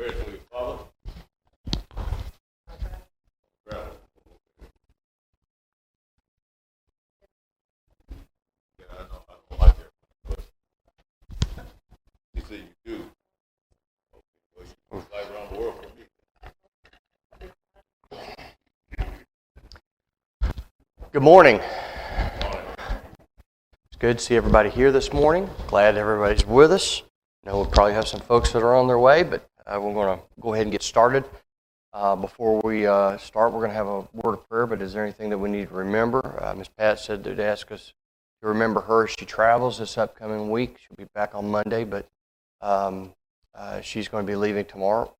Prayer to your Father. Yeah, I know. I don't like it, but you say you do. Okay, well, you fly around the world for me. Good morning. It's good to see everybody here this morning. Glad everybody's with us. I know we'll probably have some folks that are on their way, but we're going to go ahead and get started. Before we start, we're going to have a word of prayer, but is there anything that we need to remember? Ms. Pat said to ask us to remember her as she travels this upcoming week. She'll be back on Monday, but she's going to be leaving tomorrow?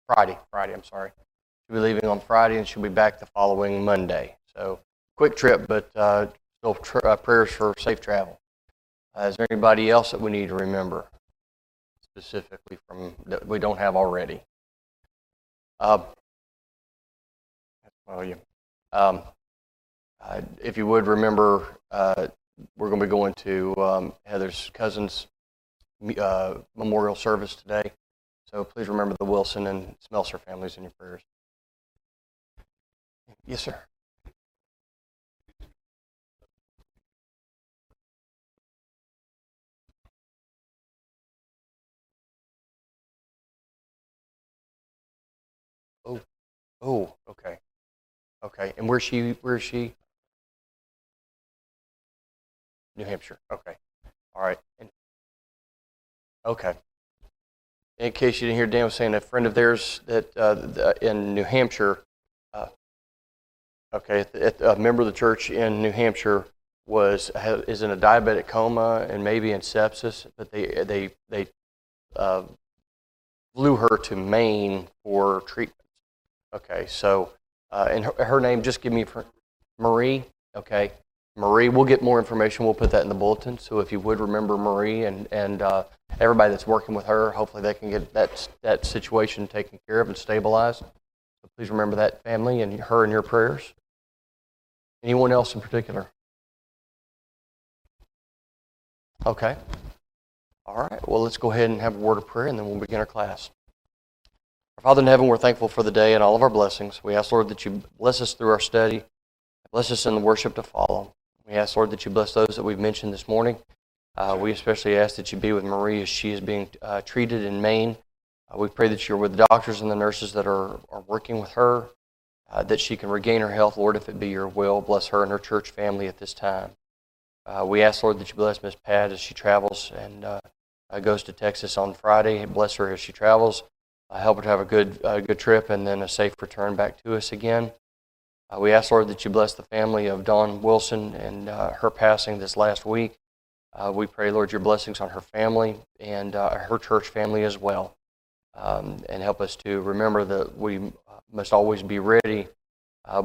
Friday, I'm sorry. She'll be leaving on Friday, and she'll be back the following Monday. So, quick trip, but still prayers for safe travel. Is there anybody else that we need to remember specifically from that we don't have already? If you would remember, we're going to be going to Heather's cousin's memorial service today. So please remember the Wilson and Smelser families in your prayers. Yes, sir. Oh, okay. Okay. And where's she? New Hampshire. Okay. All right. Okay. In case you didn't hear, Dan was saying a friend of theirs that in New Hampshire, a member of the church in New Hampshire is in a diabetic coma and maybe in sepsis, but they flew her to Maine for treatment. Okay, so and her name, just give me Marie. Okay, Marie. We'll get more information. We'll put that in the bulletin. So if you would remember Marie and everybody that's working with her, hopefully they can get that situation taken care of and stabilized. So please remember that family and her in your prayers. Anyone else in particular? Okay. All right. Well, let's go ahead and have a word of prayer, and then we'll begin our class. Our Father in heaven, we're thankful for the day and all of our blessings. We ask, Lord, that you bless us through our study. Bless us in the worship to follow. We ask, Lord, that you bless those that we've mentioned this morning. We especially ask that you be with Marie as she is being treated in Maine. We pray that you're with the doctors and the nurses that are working with her, that she can regain her health, Lord, if it be your will. Bless her and her church family at this time. We ask, Lord, that you bless Miss Pat as she travels and goes to Texas on Friday. Bless her as she travels. Help her to have a good trip and then a safe return back to us again. We ask, Lord, that you bless the family of Dawn Wilson and her passing this last week. We pray, Lord, your blessings on her family and her church family as well. And help us to remember that we must always be ready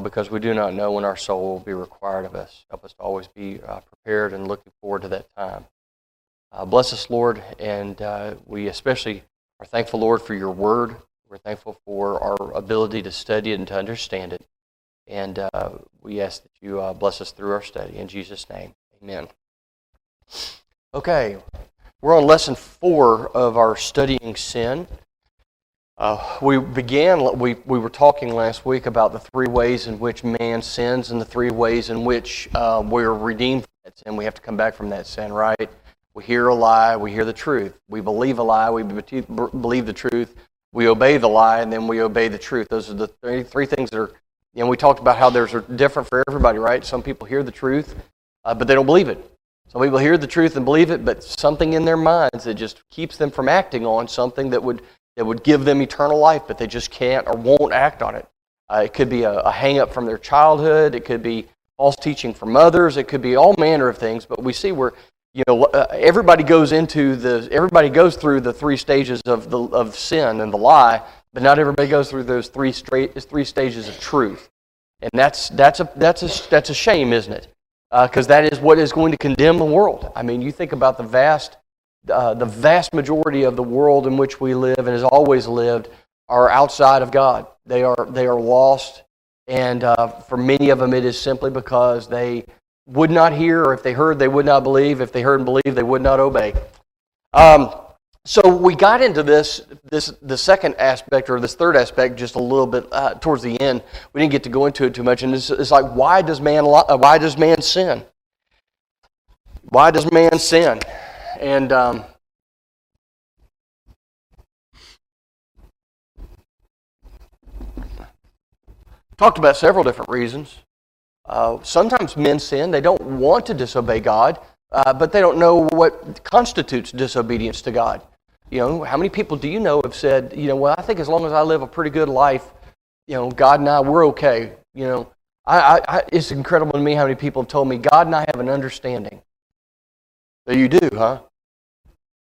because we do not know when our soul will be required of us. Help us to always be prepared and looking forward to that time. Bless us, Lord, and we especially are thankful, Lord, for your word. We're thankful for our ability to study it and to understand it. And we ask that you bless us through our study. In Jesus' name, amen. Okay, we're on lesson 4 of our studying sin. We were talking last week about the 3 ways in which man sins and the 3 ways in which we're redeemed from that sin. We have to come back from that sin, right? We hear a lie, we hear the truth. We believe a lie, we believe the truth. We obey the lie, and then we obey the truth. Those are the three things that are, we talked about how they're different for everybody, right? Some people hear the truth, but they don't believe it. Some people hear the truth and believe it, but something in their minds that just keeps them from acting on something that would give them eternal life, but they just can't or won't act on it. It could be a hang-up from their childhood. It could be false teaching from others. It could be all manner of things, but we see where everybody goes through the 3 stages of sin and the lie, but not everybody goes through those 3 stages of truth, and that's a shame, isn't it? Because that is what is going to condemn the world. I mean, you think about the vast majority of the world in which we live and has always lived are outside of God. They are lost, and for many of them, it is simply because they would not hear, or if they heard, they would not believe. If they heard and believed, they would not obey. So we got into this the second aspect, or this third aspect, just a little bit towards the end. We didn't get to go into it too much, and it's like, why does man sin? Why does man sin? And talked about several different reasons. Sometimes men sin; they don't want to disobey God, but they don't know what constitutes disobedience to God. How many people do you know have said, well, I think as long as I live a pretty good life, God and I, we're okay. It's incredible to me how many people have told me, God and I have an understanding. So you do, huh?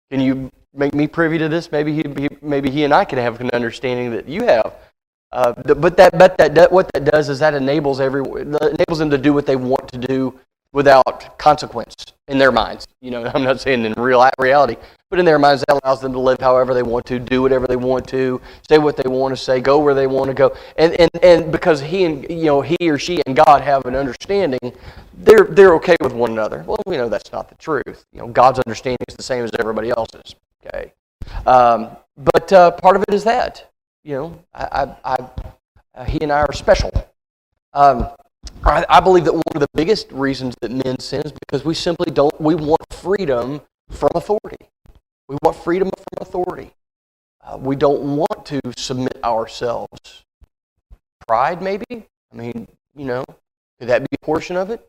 Can you make me privy to this? Maybe he and I can have an understanding that you have. But what that does is that enables them to do what they want to do without consequence in their minds. I'm not saying in reality, but in their minds, that allows them to live however they want to, do whatever they want to, say what they want to say, go where they want to go. And because he or she and God have an understanding, they're okay with one another. Well, we know that's not the truth. God's understanding is the same as everybody else's. Okay, but part of it is that he and I are special. I believe that one of the biggest reasons that men sin is because we simply we want freedom from authority. We want freedom from authority. We don't want to submit ourselves. Pride, maybe? Could that be a portion of it?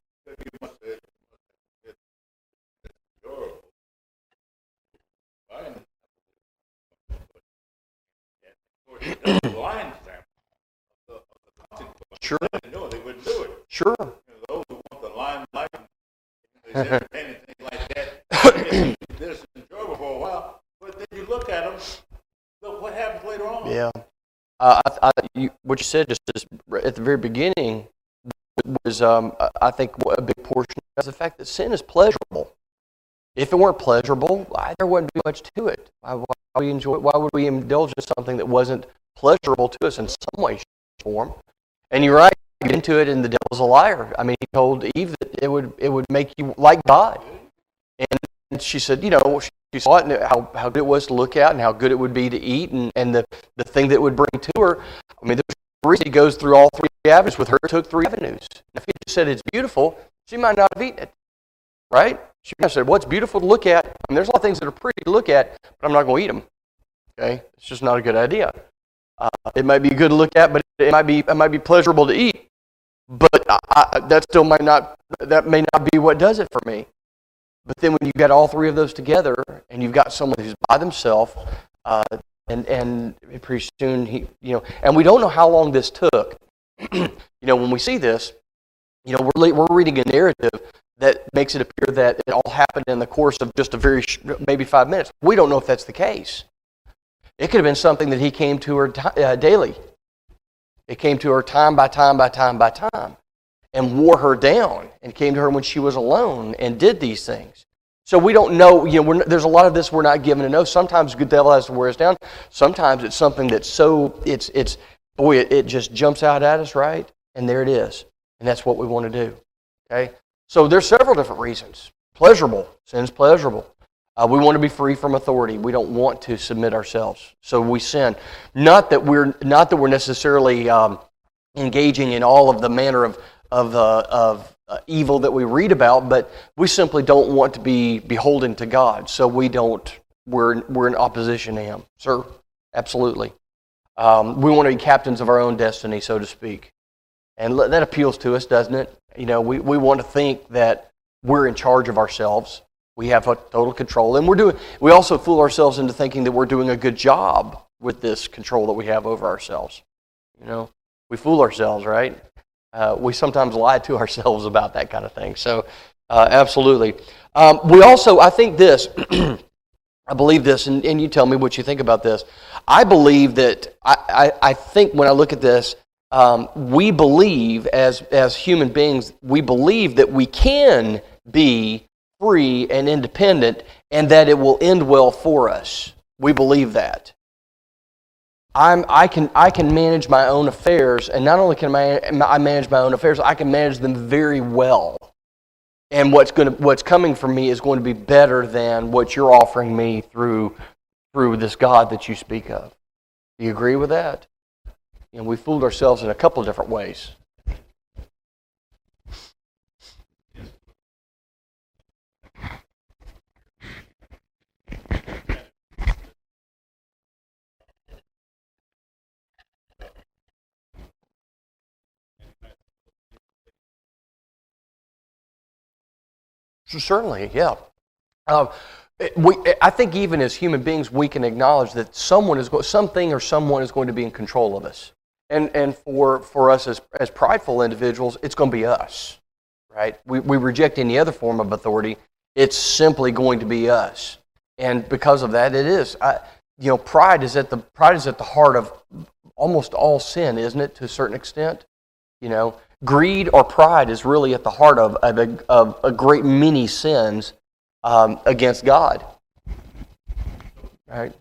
Sure. They wouldn't do it. Sure. Those who want the limelight, anything like that, this is enjoyable for a while. But then you look at them, look what happens later on. Yeah. What you said just at the very beginning was, I think, a big portion is the fact that sin is pleasurable. If it weren't pleasurable, there wouldn't be much to it. Why would we indulge in something that wasn't pleasurable to us in some way, shape, or form? And you're right, you get into it, and the devil's a liar. He told Eve that it would make you like God. And she said, she saw it, and how good it was to look at, and how good it would be to eat, and the thing that it would bring to her. There's a reason he goes through all three avenues. With her, it took 3 avenues. If he just said it's beautiful, she might not have eaten it, right? She might have said, well, it's beautiful to look at. There's a lot of things that are pretty to look at, but I'm not going to eat them. Okay? It's just not a good idea. It might be good to look at, but it might be pleasurable to eat. But that may not be what does it for me. But then when you've got all 3 of those together, and you've got someone who's by themselves, and pretty soon and we don't know how long this took. When we see this, we're reading a narrative that makes it appear that it all happened in the course of just maybe 5 minutes. We don't know if that's the case. It could have been something that he came to her daily. It came to her time by time by time by time and wore her down, and came to her when she was alone and did these things. So we don't know, there's a lot of this we're not given to know. Sometimes the devil has to wear us down. Sometimes it's something that's so, it just jumps out at us, right? And there it is. And that's what we want to do. Okay? So there's several different reasons. Pleasurable. Sin's pleasurable. We want to be free from authority. We don't want to submit ourselves. So we sin. Not that we're necessarily engaging in all of the manner of evil that we read about, but we simply don't want to be beholden to God. So we're in opposition to Him. Sir, absolutely. We want to be captains of our own destiny, so to speak. And that appeals to us, doesn't it? We want to think that we're in charge of ourselves. We have total control. And we also fool ourselves into thinking that we're doing a good job with this control that we have over ourselves. We fool ourselves, right? We sometimes lie to ourselves about that kind of thing. So, absolutely. We also, I think this, I believe this, and you tell me what you think about this. I believe that, I think when I look at this, we believe as human beings, we believe that we can be free and independent, and that it will end well for us. We believe that. I can manage my own affairs, and not only can I manage my own affairs, I can manage them very well. And what's coming from me is going to be better than what you're offering me through this God that you speak of. Do you agree with that? We fooled ourselves in a couple of different ways. Certainly, yeah. I think even as human beings, we can acknowledge that something or someone is going to be in control of us. And for us as prideful individuals, it's going to be us, right? We reject any other form of authority. It's simply going to be us. And because of that, it is. Pride is at the heart of almost all sin, isn't it, to a certain extent? Greed or pride is really at the heart of a great many sins against God. Right?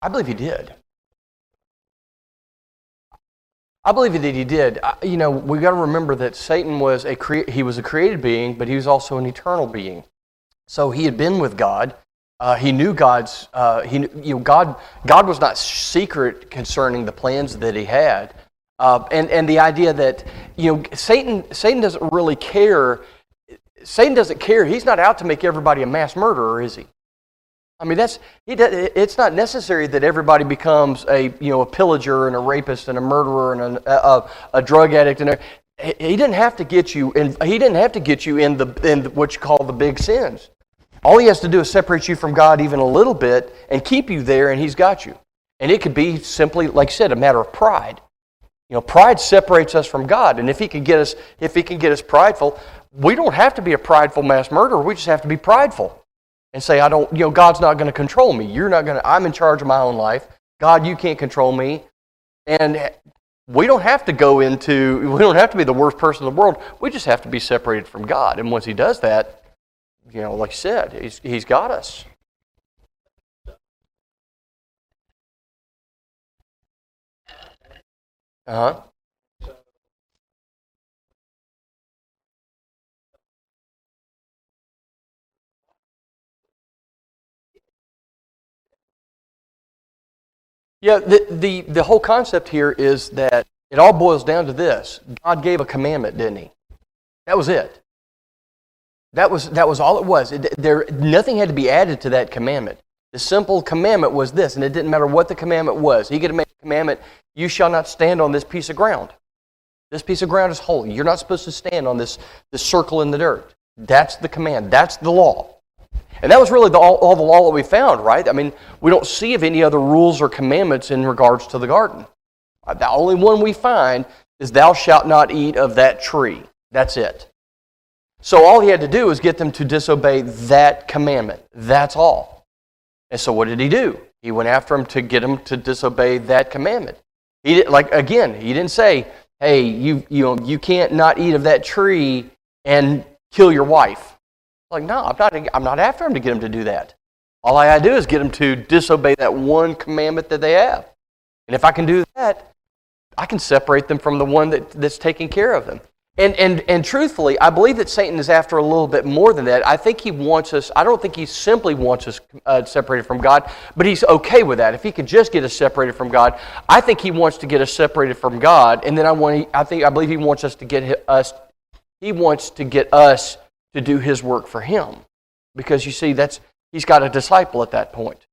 I believe he did. I believe that he did. We got to remember that Satan was a created being, but he was also an eternal being. So he had been with God. He knew God's. God was not secret concerning the plans that he had, and the idea that Satan doesn't really care. Satan doesn't care. He's not out to make everybody a mass murderer, is he? I mean, it's not necessary that everybody becomes a pillager and a rapist and a murderer and a drug addict. And he didn't have to get you, and he didn't have to get you in what you call the big sins. All he has to do is separate you from God even a little bit and keep you there, and he's got you. And it could be simply, like I said, a matter of pride. Pride separates us from God, and if he can get us prideful, we don't have to be a prideful mass murderer. We just have to be prideful. And say, God's not going to control me. I'm in charge of my own life. God, you can't control me. And we don't have to be the worst person in the world. We just have to be separated from God. And once he does that, like I said, he's got us. Uh-huh. Yeah, the whole concept here is that it all boils down to this. God gave a commandment, didn't he? That was it. That was all it was. Nothing had to be added to that commandment. The simple commandment was this, and it didn't matter what the commandment was. He could have made a commandment, you shall not stand on this piece of ground. This piece of ground is holy. You're not supposed to stand on this circle in the dirt. That's the command. That's the law. And that was really all the law that we found, right? I mean, we don't see of any other rules or commandments in regards to the garden. The only one we find is thou shalt not eat of that tree. That's it. So all he had to do was get them to disobey that commandment. That's all. And so what did he do? He went after them to get them to disobey that commandment. He didn't say, hey, you can't not eat of that tree and kill your wife. Like, no, I'm not after him to get him to do that. All I gotta do is get him to disobey that one commandment that they have. And if I can do that, I can separate them from the one that's taking care of them. And truthfully, I believe that Satan is after a little bit more than that. I think he wants us, I don't think he simply wants us separated from God, but he's okay with that. If he could just get us separated from God, I think he wants to get us separated from God, and then I believe he wants us to get us to do his work for him. Because you see, he's got a disciple at that point.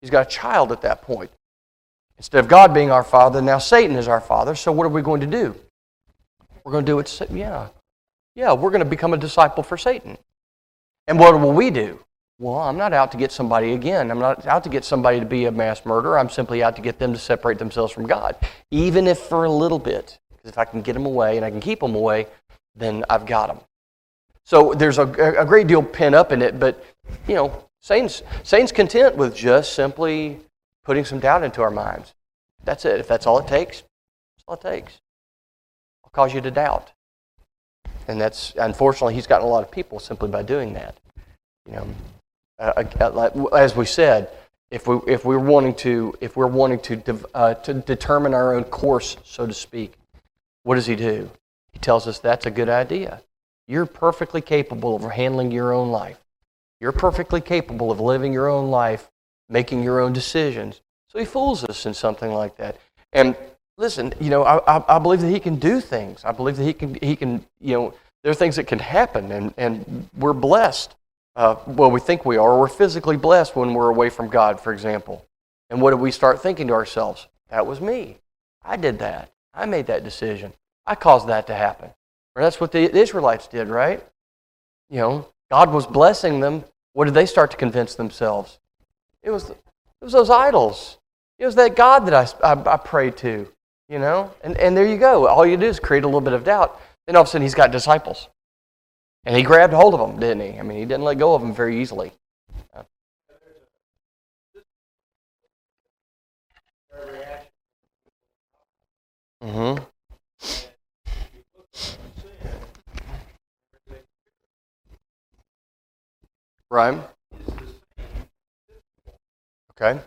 He's got a child at that point. Instead of God being our father, now Satan is our father. So what are we going to do? We're going to do it, we're going to become a disciple for Satan. And what will we do? Well, I'm not out to get somebody again. I'm not out to get somebody to be a mass murderer. I'm simply out to get them to separate themselves from God, even if for a little bit. Because if I can get them away and I can keep them away, then I've got them. So there's a great deal pent up in it, but Satan's content with just simply putting some doubt into our minds. That's it. If that's all it takes, that's all it takes. I'll cause you to doubt. And that's, unfortunately, he's gotten a lot of people simply by doing that. As we said, if we're wanting to determine our own course, so to speak, what does he do? He tells us that's a good idea. You're perfectly capable of handling your own life. You're perfectly capable of living your own life, making your own decisions. So he fools us in something like that. And listen, I believe that he can do things. I believe that he can, there are things that can happen, and we're blessed. Well, we think we are. We're physically blessed when we're away from God, for example. And what do we start thinking to ourselves? That was me. I did that. I made that decision. I caused that to happen. Or that's what the Israelites did, right? God was blessing them. What did they start to convince themselves? It was those idols. It was that God that I prayed to, And there you go. All you do is create a little bit of doubt. Then all of a sudden he's got disciples. And he grabbed hold of them, didn't he? I mean, he didn't let go of them very easily. Mm-hmm. Right. Okay.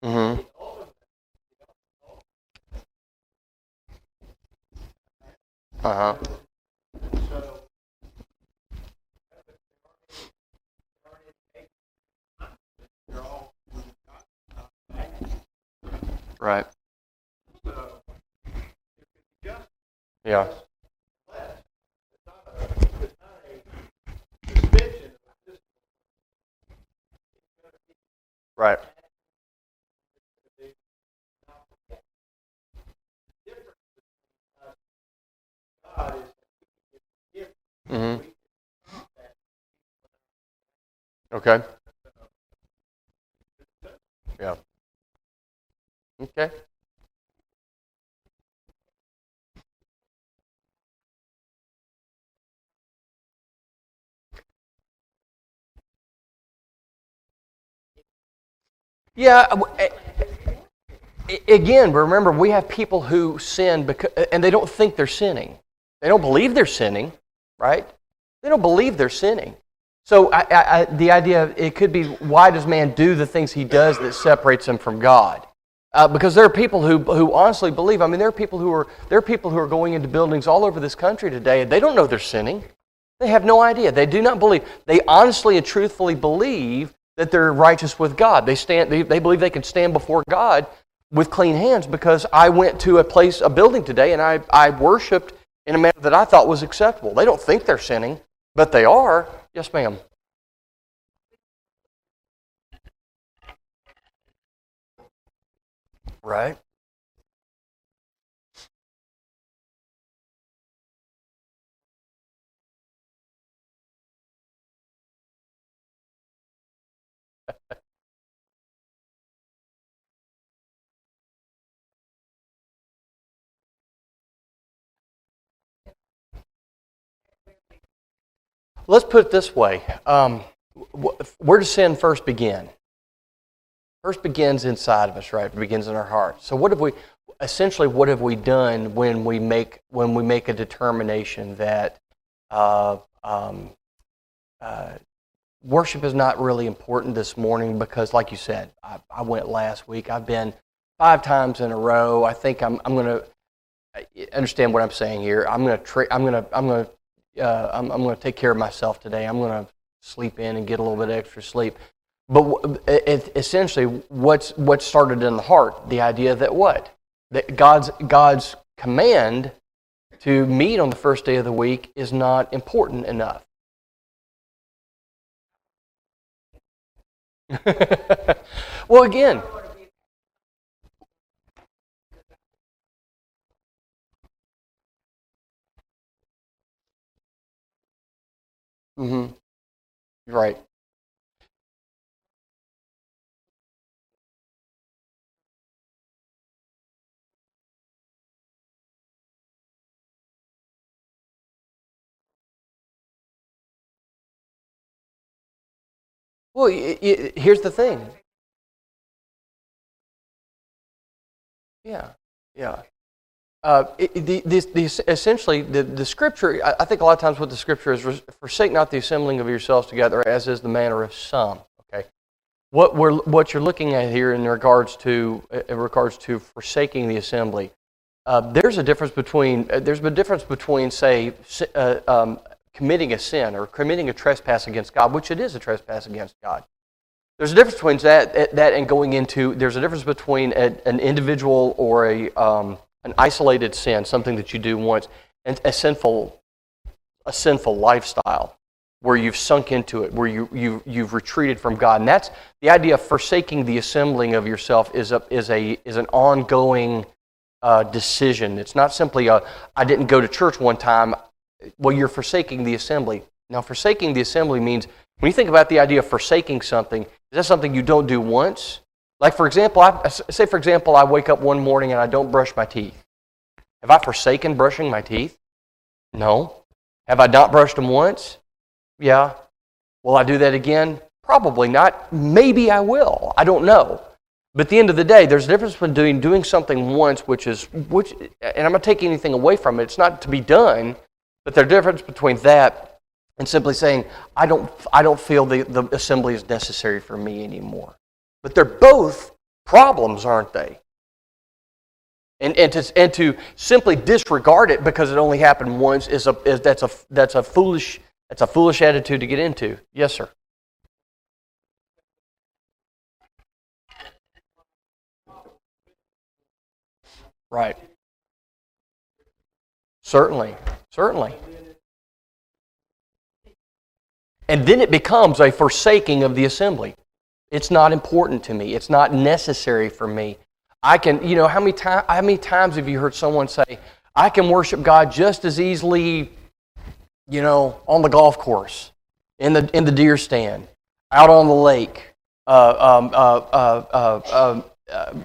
Mm-hmm. Uh-huh. Right. Yeah. Right. Mm-hmm. Okay. Yeah. Okay. Yeah. Again, remember, we have people who sin and they don't think they're sinning. They don't believe they're sinning, right? They don't believe they're sinning. So the idea, it could be, why does man do the things he does that separates him from God? Because there are people who honestly believe. I mean, there are people who are going into buildings all over this country today, and they don't know they're sinning. They have no idea. They do not believe. They honestly and truthfully believe that they're righteous with God. They believe they can stand before God with clean hands because I went to a building today, and I worshiped in a manner that I thought was acceptable. They don't think they're sinning, but they are. Yes, ma'am. Right. Let's put it this way. Where does sin first begin? First begins inside of us, right? It begins in our heart. So what have we done when we make a determination that uh, um, uh, worship is not really important this morning because, like you said, I went last week. I've been 5 times in a row. I think I'm going to understand what I'm saying here. I'm going to take care of myself today. I'm going to sleep in and get a little bit extra sleep. But essentially, what started in the heart? The idea that what? That God's command to meet on the first day of the week is not important enough. Well, again. Mm-hmm. Right. Well, here's the thing. Yeah. Yeah. Essentially, the Scripture, I think a lot of times what the Scripture is, forsake not the assembling of yourselves together, as is the manner of some. Okay, what you're looking at here in regards to forsaking the assembly, there's a difference between say committing a sin or committing a trespass against God, which it is a trespass against God. There's a difference between that and going into. There's a difference between an individual or an isolated sin, something that you do once, and a sinful lifestyle where you've sunk into it, where you've retreated from God. And that's the idea of forsaking the assembling of yourself is an ongoing decision. It's not simply I didn't go to church one time. Well, you're forsaking the assembly. Now, forsaking the assembly means, when you think about the idea of forsaking something, is that something you don't do once? Like, for example, I wake up one morning and I don't brush my teeth. Have I forsaken brushing my teeth? No. Have I not brushed them once? Yeah. Will I do that again? Probably not. Maybe I will. I don't know. But at the end of the day, there's a difference between doing something once, and I'm not taking anything away from it. It's not to be done, but there's a difference between that and simply saying, I don't feel the assembly is necessary for me anymore. But they're both problems, aren't they? And to simply disregard it because it only happened once that's a foolish attitude to get into. Yes, sir. Right. Certainly. And then it becomes a forsaking of the assembly. It's not important to me. It's not necessary for me. I can, how many times have you heard someone say, I can worship God just as easily, on the golf course, in the deer stand, out on the lake,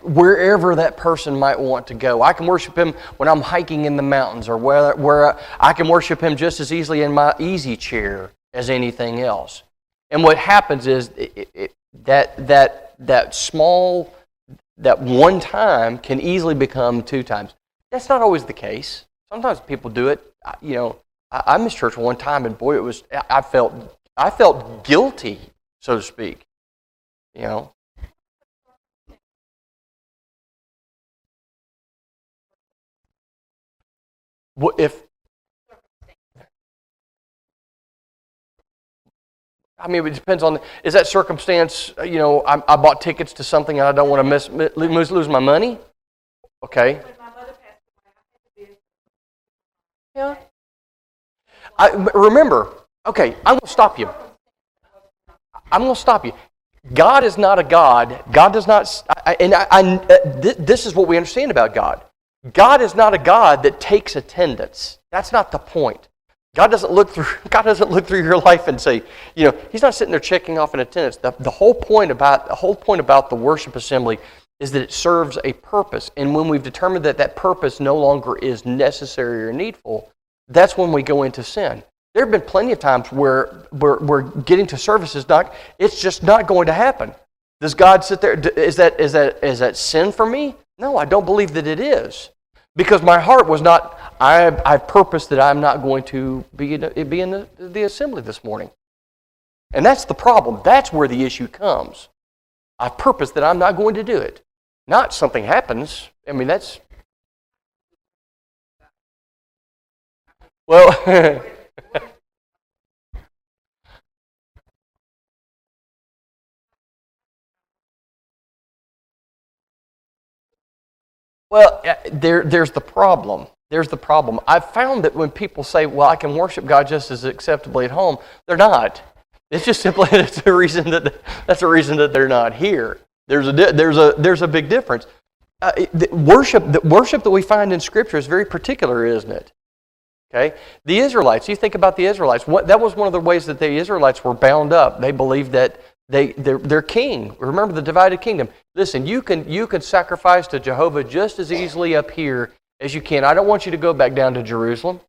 wherever that person might want to go. I can worship Him when I'm hiking in the mountains, or where I can worship Him just as easily in my easy chair as anything else. And what happens is that one time can easily become two times. That's not always the case. Sometimes people do it. I missed church one time, and boy, I felt guilty, so to speak. What if? I mean, it depends on, is that circumstance, I bought tickets to something and I don't want to lose my money? Okay. Yeah. Remember, okay, I'm going to stop you. God is not a God. God does not, this is what we understand about God. God is not a God that takes attendance. That's not the point. God doesn't look through your life and say, He's not sitting there checking off an attendance. The whole point about the worship assembly is that it serves a purpose. And when we've determined that purpose no longer is necessary or needful, that's when we go into sin. There have been plenty of times where getting to service it's just not going to happen. Does God sit there? Is that sin for me? No, I don't believe that it is. Because my heart was not, I purposed that I'm not going to be in the assembly this morning. And that's the problem. That's where the issue comes. I purposed that I'm not going to do it. Not something happens. I mean, that's... Well... Well, there's the problem. There's the problem. I've found that when people say, well, I can worship God just as acceptably at home, they're not. It's just simply that's a reason that they're not here. There's a big difference. The worship that we find in Scripture is very particular, isn't it? Okay? The Israelites, you think about the Israelites. That was one of the ways that the Israelites were bound up. They believed that their king. Remember the divided kingdom. Listen, you can sacrifice to Jehovah just as easily up here as you can. I don't want you to go back down to Jerusalem.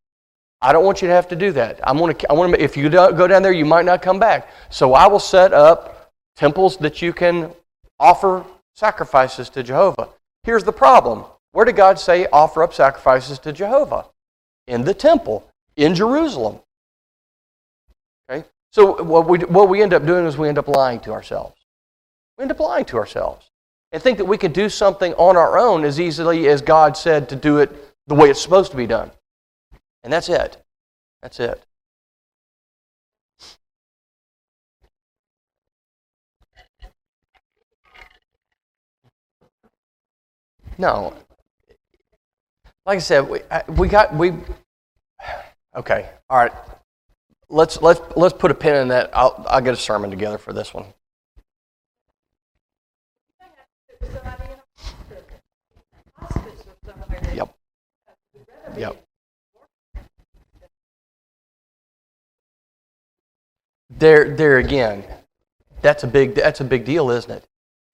I don't want you to have to do that. I want to. If you go down there, you might not come back. So I will set up temples that you can offer sacrifices to Jehovah. Here's the problem. Where did God say offer up sacrifices to Jehovah? In the temple, in Jerusalem. Okay? So what we end up doing is we end up lying to ourselves. We end up lying to ourselves and think that we can do something on our own as easily as God said to do it the way it's supposed to be done. And that's it. That's it. No. Like I said, okay, all right. Let's put a pin in that. I'll get a sermon together for this one. Yep. Yep. There again, that's a big deal, isn't it?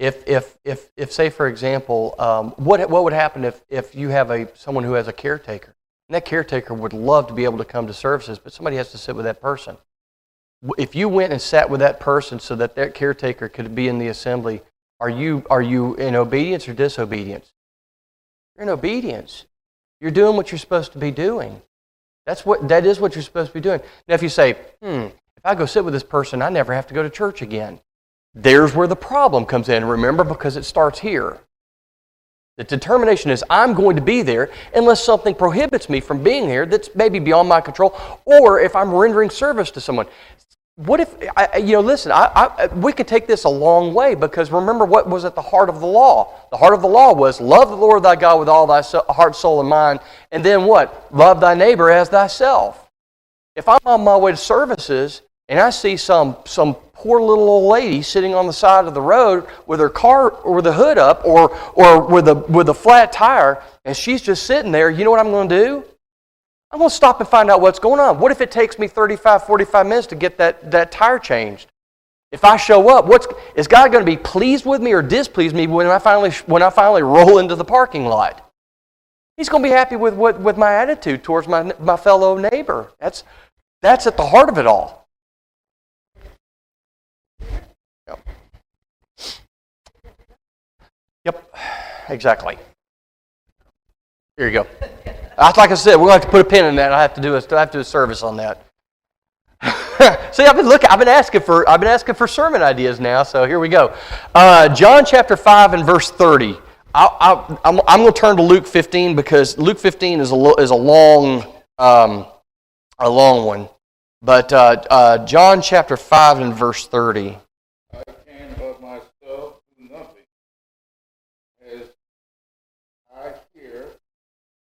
If say for example, what would happen if you have someone who has a caretaker, and that caretaker would love to be able to come to services, but somebody has to sit with that person. If you went and sat with that person so that caretaker could be in the assembly, are you in obedience or disobedience? You're in obedience. You're doing what you're supposed to be doing. That is what you're supposed to be doing. Now, if you say, if I go sit with this person, I never have to go to church again. There's where the problem comes in, remember, because it starts here. The determination is I'm going to be there unless something prohibits me from being here that's maybe beyond my control, or if I'm rendering service to someone. What if, listen, we could take this a long way, because remember what was at the heart of the law. The heart of the law was love the Lord thy God with all thy heart, soul, and mind, and then what? Love thy neighbor as thyself. If I'm on my way to services and I see some poor little old lady sitting on the side of the road with her car or the hood up or with a flat tire, and she's just sitting there, you know what I'm going to do? I'm going to stop and find out what's going on. What if it takes me 35, 45 minutes to get that tire changed? If I show up, is God going to be pleased with me or displeased me when I finally roll into the parking lot? He's going to be happy with my attitude towards my fellow neighbor. That's at the heart of it all. Yep, exactly. Here you go. Like I said, we're going to have to put a pin in that. I have to do a service on that. See, I've been asking for sermon ideas now. So here we go. John chapter 5 and verse 30. I'm going to turn to Luke 15 because Luke 15 is a long one. But John chapter 5 and verse 30. I can of myself do nothing. As I hear,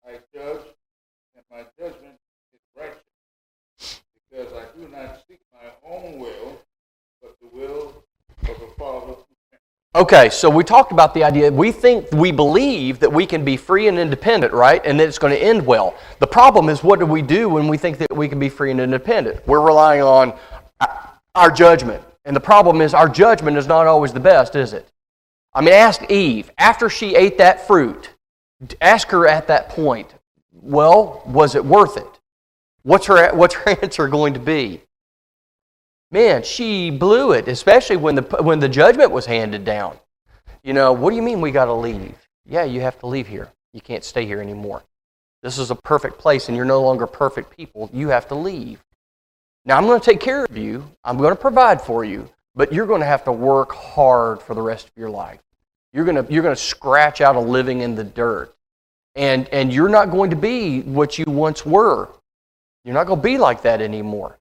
I judge, and my judgment is righteous, because I do not seek my own will, but the will of the Father who sent me. Okay, so we talked about the idea, we believe that we can be free and independent, right? And that it's going to end well. The problem is, what do we do when we think that we can be free and independent? We're relying on our judgment. And the problem is, our judgment is not always the best, is it? I mean, ask Eve, after she ate that fruit, ask her at that point, well, was it worth it? What's her answer going to be? Man, she blew it, especially when the judgment was handed down. What do you mean we got to leave? Yeah, you have to leave here. You can't stay here anymore. This is a perfect place, and you're no longer perfect people. You have to leave. Now, I'm going to take care of you. I'm going to provide for you, but you're going to have to work hard for the rest of your life. You're going to scratch out a living in the dirt, and you're not going to be what you once were. You're not going to be like that anymore.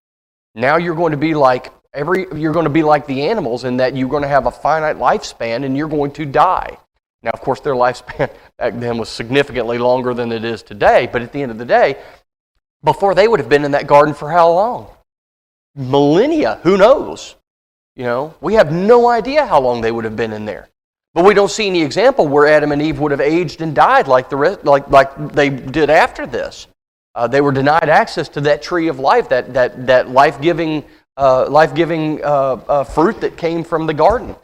Now you're going to be like the animals in that you're going to have a finite lifespan and you're going to die. Now, of course, their lifespan back then was significantly longer than it is today, but at the end of the day, before they would have been in that garden for how long? Millennia, who knows? We have no idea how long they would have been in there. But we don't see any example where Adam and Eve would have aged and died like the rest, like they did after this. They were denied access to that tree of life, that life-giving fruit that came from the garden.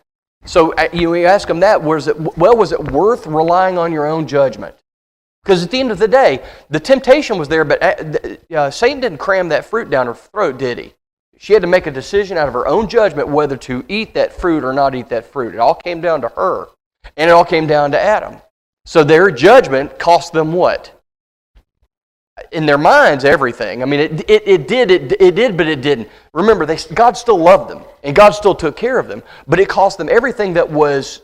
So you ask them that, was it worth relying on your own judgment? Because at the end of the day, the temptation was there, but Satan didn't cram that fruit down her throat, did he? She had to make a decision out of her own judgment whether to eat that fruit or not eat that fruit. It all came down to her, and it all came down to Adam. So their judgment cost them what? In their minds, everything. I mean, it did, but it didn't. Remember, God still loved them, and God still took care of them, but it cost them everything that was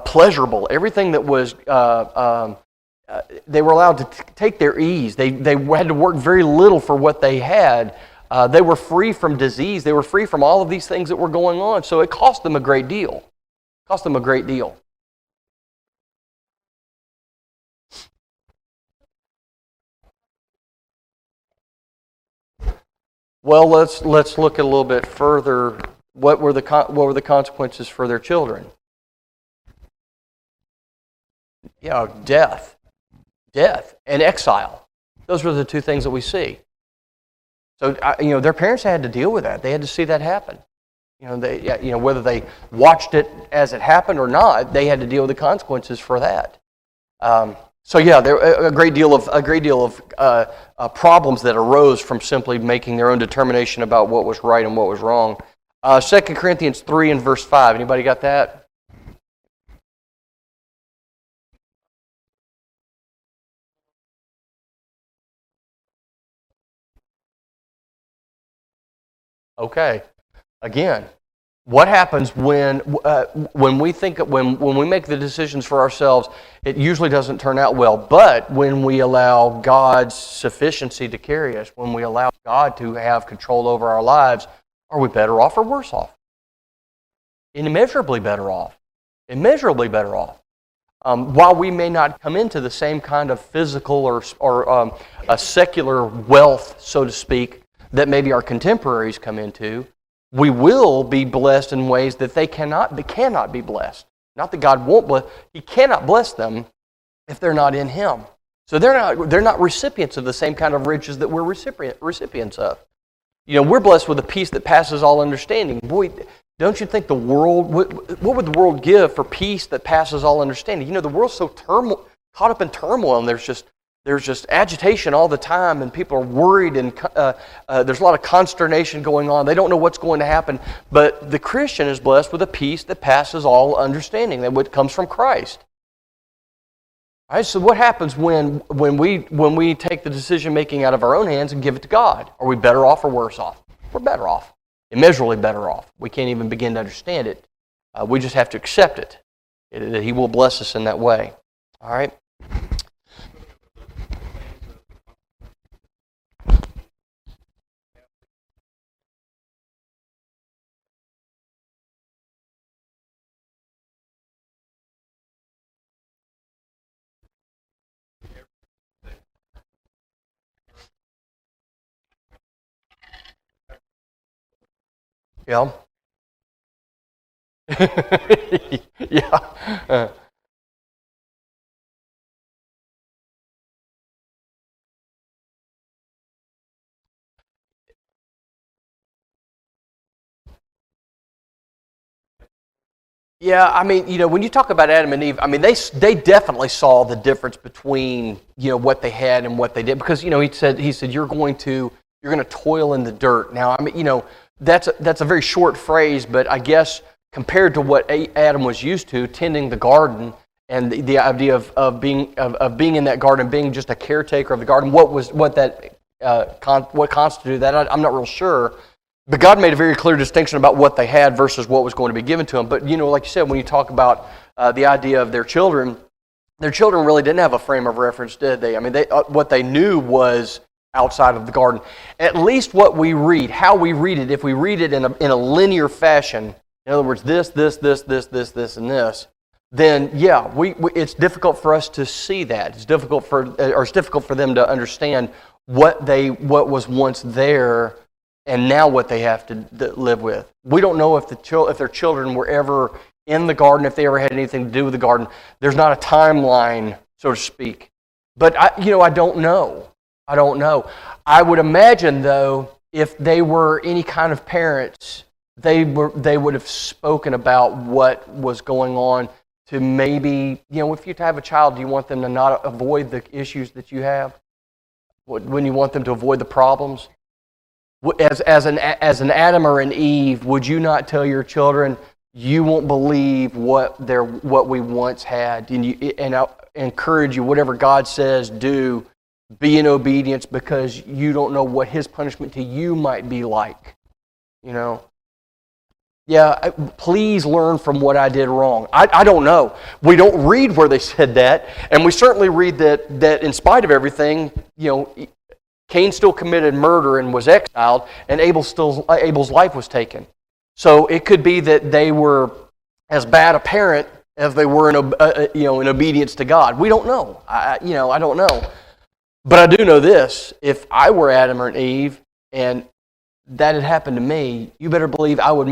pleasurable, everything that was. They were allowed to take their ease. They had to work very little for what they had. They were free from disease. They were free from all of these things that were going on. So it cost them a great deal. It cost them a great deal. Well, let's look a little bit further. What were the consequences for their children? Yeah, death and exile. Those were the two things that we see. So their parents had to deal with that. They had to see that happen. Whether they watched it as it happened or not, they had to deal with the consequences for that. There a great deal of problems that arose from simply making their own determination about what was right and what was wrong. 2 Corinthians 3 and verse 5. Anybody got that? Okay. Again, what happens when we make the decisions for ourselves? It usually doesn't turn out well. But when we allow God's sufficiency to carry us, when we allow God to have control over our lives, are we better off or worse off? Immeasurably better off. Immeasurably better off. While we may not come into the same kind of physical or a secular wealth, so to speak, that maybe our contemporaries come into, we will be blessed in ways that they cannot be blessed. Not that God won't bless, He cannot bless them if they're not in Him. So they're not recipients of the same kind of riches that we're recipients of. We're blessed with a peace that passes all understanding. Boy, don't you think the world, what would the world give for peace that passes all understanding? The world's so caught up in turmoil, and there's just agitation all the time, and people are worried, and there's a lot of consternation going on. They don't know what's going to happen. But the Christian is blessed with a peace that passes all understanding, that comes from Christ. All right, so what happens when we take the decision making out of our own hands and give it to God? Are we better off or worse off? We're better off, immeasurably better off. We can't even begin to understand it. We just have to accept it. That He will bless us in that way. All right. Yeah. Yeah. Yeah, I mean, when you talk about Adam and Eve, I mean, they definitely saw the difference between, what they had and what they did, because, he said you're going to toil in the dirt. Now, I mean, that's a very short phrase, but I guess compared to what Adam was used to, tending the garden and the idea of being in that garden, being just a caretaker of the garden, what constituted that, I'm not real sure. But God made a very clear distinction about what they had versus what was going to be given to them. But, like you said, when you talk about the idea of their children really didn't have a frame of reference, did they? I mean, what they knew was outside of the garden. At least what we read, how we read it, if we read it in a linear fashion, in other words, this, and this, then, yeah, it's difficult for us to see that. It's difficult for them to understand what was once there and now what they have to live with. We don't know if their children were ever in the garden, if they ever had anything to do with the garden. There's not a timeline, so to speak. But I don't know. I don't know. I would imagine, though, if they were any kind of parents, they would have spoken about what was going on to maybe, if you have a child, do you want them to not avoid the issues that you have? When you want them to avoid the problems? As an Adam or an Eve, would you not tell your children, you won't believe what we once had. And I encourage you, whatever God says, do, be in obedience, because you don't know what His punishment to you might be like. You know? Yeah, please learn from what I did wrong. I don't know. We don't read where they said that, and we certainly read that in spite of everything, Cain still committed murder and was exiled, and Abel's life was taken. So it could be that they were as bad a parent as they were in obedience to God. We don't know. I don't know. But I do know this: if I were Adam or Eve and that had happened to me, you better believe I would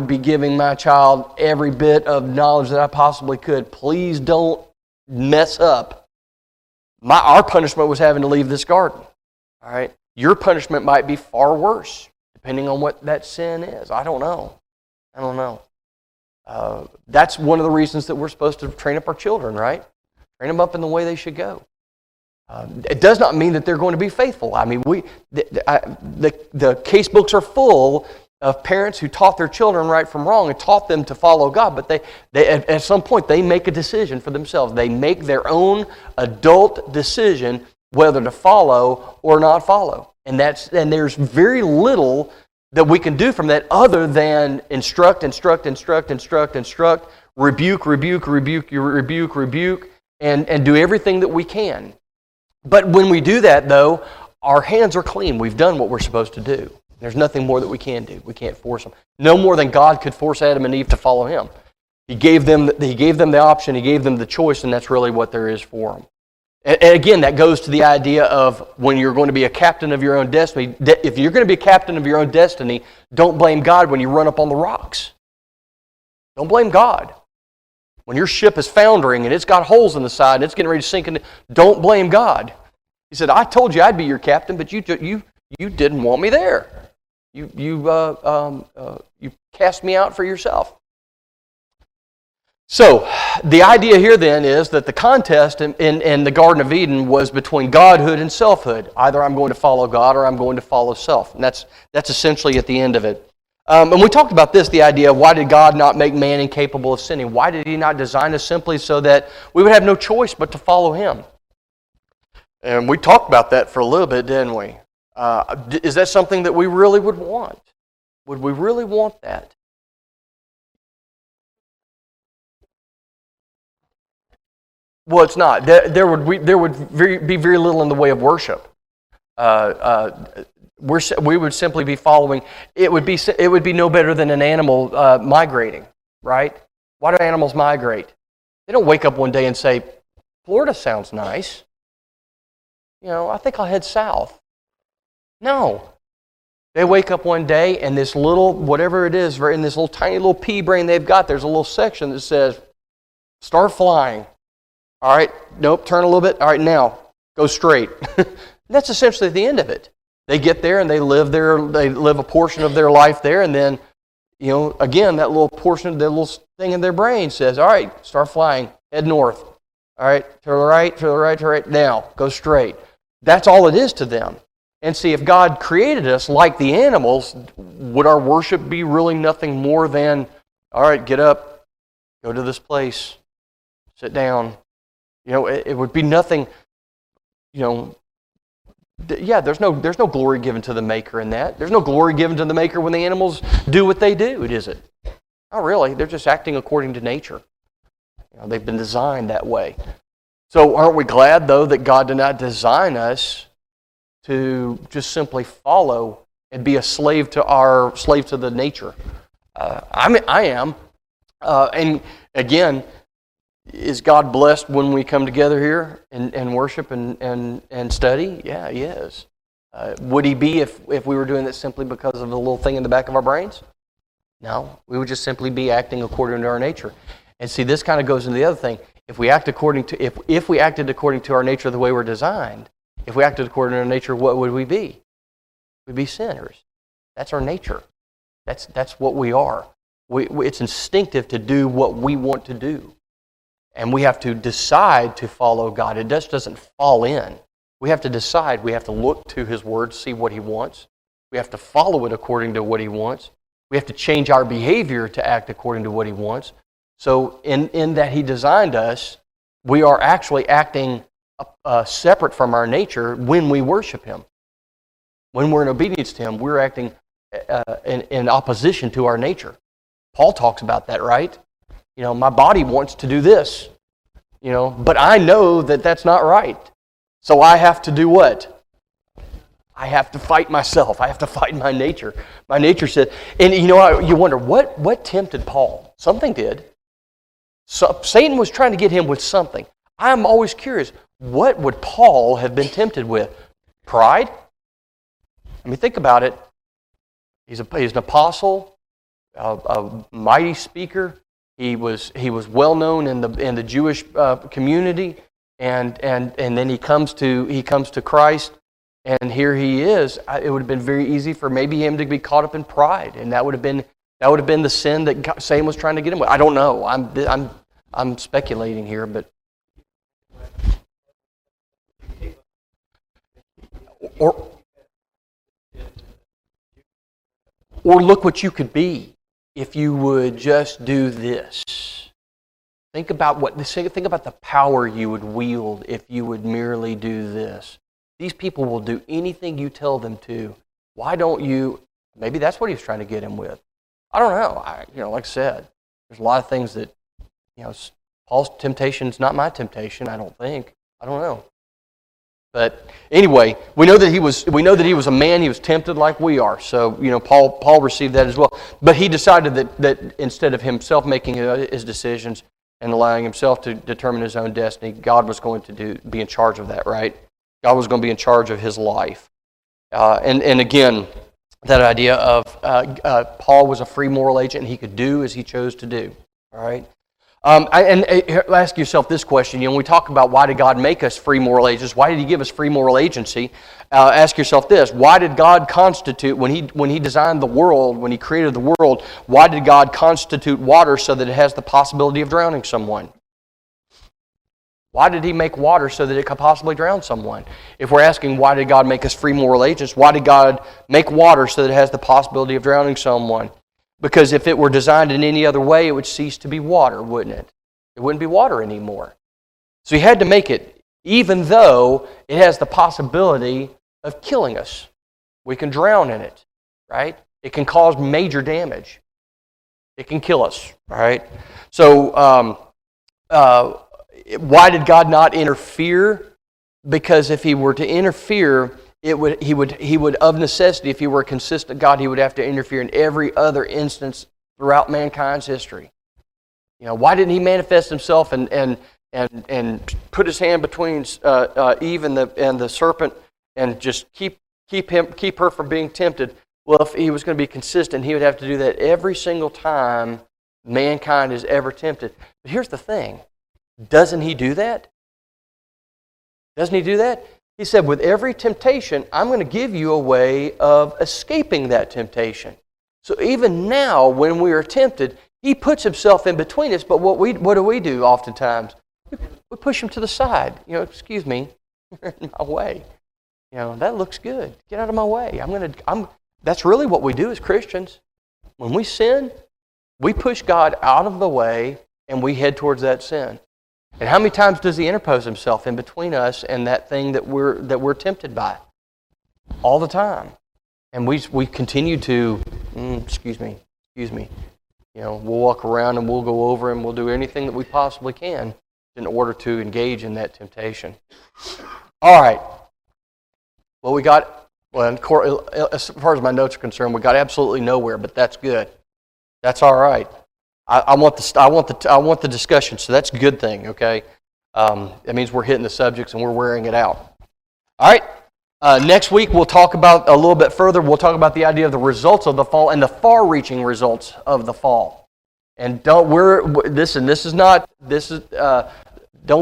be giving my child every bit of knowledge that I possibly could. Please don't mess up. Our punishment was having to leave this garden. All right, your punishment might be far worse, depending on what that sin is. I don't know. That's one of the reasons that we're supposed to train up our children, right? Train them up in the way they should go. It does not mean that they're going to be faithful. I mean, the case books are full of parents who taught their children right from wrong and taught them to follow God, but they at some point they make a decision for themselves. They make their own adult decision whether to follow or not follow, and there's very little that we can do from that other than instruct, rebuke, and do everything that we can. But when we do that, though, our hands are clean. We've done what we're supposed to do. There's nothing more that we can do. We can't force them. No more than God could force Adam and Eve to follow Him. He gave them the option. He gave them the choice, and that's really what there is for them. And again, that goes to the idea of when you're going to be a captain of your own destiny. If you're going to be a captain of your own destiny, don't blame God when you run up on the rocks. Don't blame God. When your ship is foundering and it's got holes in the side and it's getting ready to sink in, don't blame God. He said, I told you I'd be your captain, but you didn't want me there. You cast me out for yourself. So, the idea here then is that the contest in the Garden of Eden was between Godhood and selfhood. Either I'm going to follow God or I'm going to follow self. And that's essentially at the end of it. And we talked about this, the idea of why did God not make man incapable of sinning? Why did He not design us simply so that we would have no choice but to follow Him? And we talked about that for a little bit, didn't we? Is that something that we really would want? Would we really want that? Well, it's not. There would be very little in the way of worship. We would simply be following. It would be no better than an animal migrating, right? Why do animals migrate? They don't wake up one day and say, "Florida sounds nice. I think I'll head south." No. They wake up one day and this little, whatever it is, in this little tiny little pea brain they've got, there's a little section that says, "Start flying." All right, nope, turn a little bit. All right, now, go straight. That's essentially the end of it. They get there and they live a portion of their life there, and then, again, that little portion, that little thing in their brain says, all right, start flying, head north. All right, to the right, now, go straight. That's all it is to them. And see, if God created us like the animals, would our worship be really nothing more than, all right, get up, go to this place, sit down. It would be nothing, there's no glory given to the Maker in that. There's no glory given to the Maker when the animals do what they do, is it? Not really. They're just acting according to nature. They've been designed that way. So aren't we glad, though, that God did not design us to just simply follow and be a slave to the nature? I am. And again, is God blessed when we come together here and worship and study? Yeah, He is. Would He be if we were doing that simply because of the little thing in the back of our brains? No, we would just simply be acting according to our nature. And see, this kind of goes into the other thing. If we acted according to our nature the way we're designed, if we acted according to our nature, what would we be? We'd be sinners. That's our nature. That's what we are. It's instinctive to do what we want to do. And we have to decide to follow God. It just doesn't fall in. We have to decide. We have to look to His Word, see what He wants. We have to follow it according to what He wants. We have to change our behavior to act according to what He wants. So in that He designed us, we are actually acting separate from our nature when we worship Him. When we're in obedience to Him, we're acting in opposition to our nature. Paul talks about that, right? My body wants to do this, but I know that that's not right. So I have to do what? I have to fight myself. I have to fight my nature. My nature said, and you wonder, what tempted Paul? Something did. So Satan was trying to get him with something. I'm always curious, what would Paul have been tempted with? Pride? I mean, think about it. He's an apostle, a mighty speaker. He was well known in the Jewish community, and then he comes to Christ, and here he is. It would have been very easy for maybe him to be caught up in pride, and that would have been the sin that Satan was trying to get him with. I don't know. I'm speculating here, but or look what you could be if you would just do this. Think about the power you would wield if you would merely do this. These people will do anything you tell them to. Why don't you? Maybe that's what he was trying to get him with. I don't know. Like I said, there's a lot of things that, Paul's temptation is not my temptation. I don't think. I don't know. But anyway, we know that he was a man. He was tempted like we are. So Paul received that as well. But he decided that instead of himself making his decisions and allowing himself to determine his own destiny, God was going to be in charge of that. Right? God was going to be in charge of his life. And again, that idea of Paul was a free moral agent, and he could do as he chose to do. All right. Ask yourself this question. When we talk about why did God make us free moral agents, why did He give us free moral agency? Ask yourself this: why did God constitute when He designed the world, when He created the world? Why did God constitute water so that it has the possibility of drowning someone? Why did He make water so that it could possibly drown someone? If we're asking why did God make us free moral agents, why did God make water so that it has the possibility of drowning someone? Because if it were designed in any other way, it would cease to be water, wouldn't it? It wouldn't be water anymore. So He had to make it, even though it has the possibility of killing us. We can drown in it, right? It can cause major damage. It can kill us, right? So, why did God not interfere? Because if He were to interfere, He would of necessity, if He were a consistent God, He would have to interfere in every other instance throughout mankind's history. Why didn't He manifest Himself and put His hand between Eve and the serpent and just keep her from being tempted? Well, if He was going to be consistent, He would have to do that every single time mankind is ever tempted. But here's the thing: doesn't He do that? Doesn't He do that? He said, with every temptation, I'm going to give you a way of escaping that temptation. So even now, when we are tempted, He puts Himself in between us. But what do we do oftentimes? We push Him to the side. Excuse me, you're in my way. That looks good. Get out of my way. That's really what we do as Christians. When we sin, we push God out of the way and we head towards that sin. And how many times does He interpose Himself in between us and that thing that we're tempted by? All the time. And we continue to, excuse me. We'll walk around and we'll go over and we'll do anything that we possibly can in order to engage in that temptation. All right. Well, as far as my notes are concerned, we got absolutely nowhere, but that's good. That's all right. I want the discussion, so that's a good thing, okay? That means we're hitting the subjects and we're wearing it out. All right. Next week we'll talk about a little bit further. We'll talk about the idea of the results of the fall and the far-reaching results of the fall. And don't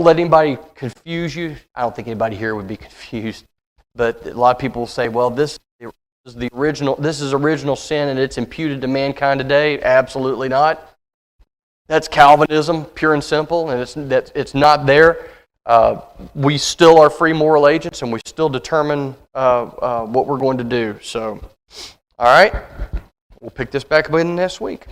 let anybody confuse you. I don't think anybody here would be confused, but a lot of people say, "Well, this is original sin and it's imputed to mankind today." Absolutely not. That's Calvinism, pure and simple, and it's not there. We still are free moral agents, and we still determine what we're going to do. So, all right. we'll pick this back up in next week.